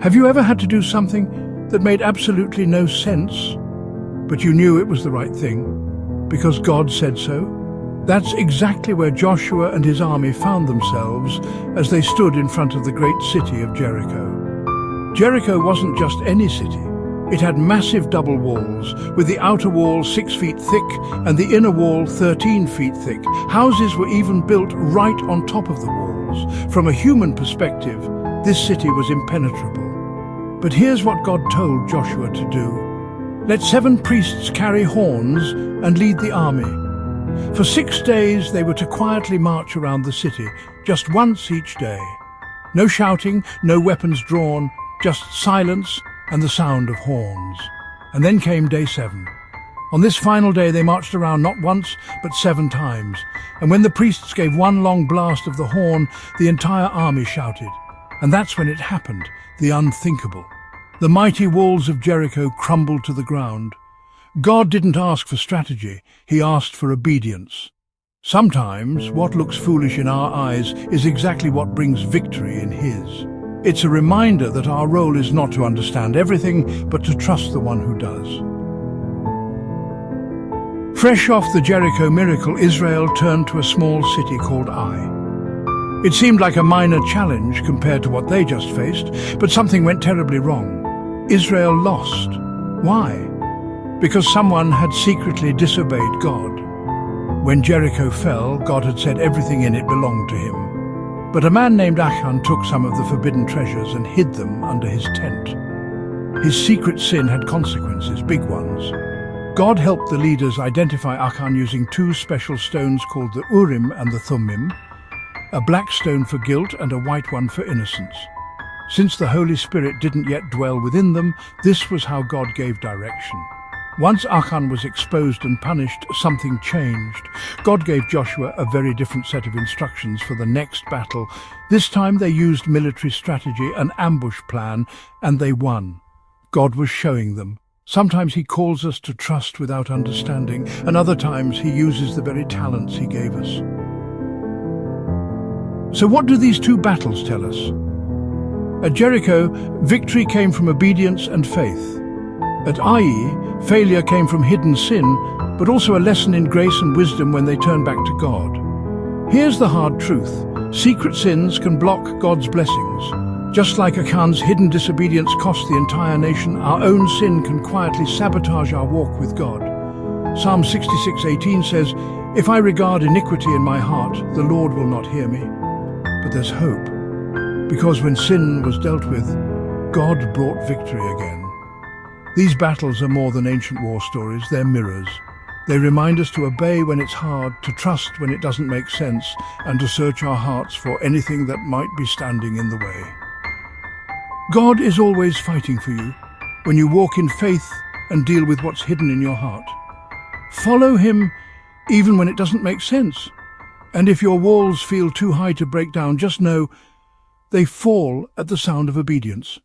Have you ever had to do something that made absolutely no sense, but you knew it was the right thing because God said so? That's exactly where Joshua and his army found themselves as they stood in front of the great city of Jericho. Jericho wasn't just any city. It had massive double walls, with the outer wall 6 feet thick and the inner wall 13 feet thick. Houses were even built right on top of the walls. From a human perspective, this city was impenetrable. But here's what God told Joshua to do. Let 7 priests carry horns and lead the army. For 6 days they were to quietly march around the city, just once each day. No shouting, no weapons drawn, just silence and the sound of horns. And then came day 7. On this final day they marched around not once, but 7 times. And when the priests gave one long blast of the horn, the entire army shouted. And that's when it happened, the unthinkable. The mighty walls of Jericho crumbled to the ground. God didn't ask for strategy, he asked for obedience. Sometimes what looks foolish in our eyes is exactly what brings victory in his. It's a reminder that our role is not to understand everything, but to trust the one who does. Fresh off the Jericho miracle, Israel turned to a small city called Ai. It seemed like a minor challenge compared to what they just faced, but something went terribly wrong. Israel lost. Why? Because someone had secretly disobeyed God. When Jericho fell, God had said everything in it belonged to him. But a man named Achan took some of the forbidden treasures and hid them under his tent. His secret sin had consequences, big ones. God helped the leaders identify Achan using 2 special stones called the Urim and the Thummim, a black stone for guilt and a white one for innocence. Since the Holy Spirit didn't yet dwell within them, this was how God gave direction. Once Achan was exposed and punished, something changed. God gave Joshua a very different set of instructions for the next battle. This time they used military strategy, an ambush plan, and they won. God was showing them. Sometimes he calls us to trust without understanding, and other times he uses the very talents he gave us. So what do these 2 battles tell us? At Jericho, victory came from obedience and faith. At Ai, failure came from hidden sin, but also a lesson in grace and wisdom when they turn back to God. Here's the hard truth. Secret sins can block God's blessings. Just like Achan's hidden disobedience cost the entire nation, our own sin can quietly sabotage our walk with God. Psalm 66:18 says, "If I regard iniquity in my heart, the Lord will not hear me." But there's hope, because when sin was dealt with, God brought victory again. These battles are more than ancient war stories, they're mirrors. They remind us to obey when it's hard, to trust when it doesn't make sense, and to search our hearts for anything that might be standing in the way. God is always fighting for you when you walk in faith and deal with what's hidden in your heart. Follow him even when it doesn't make sense. And if your walls feel too high to break down, just know they fall at the sound of obedience.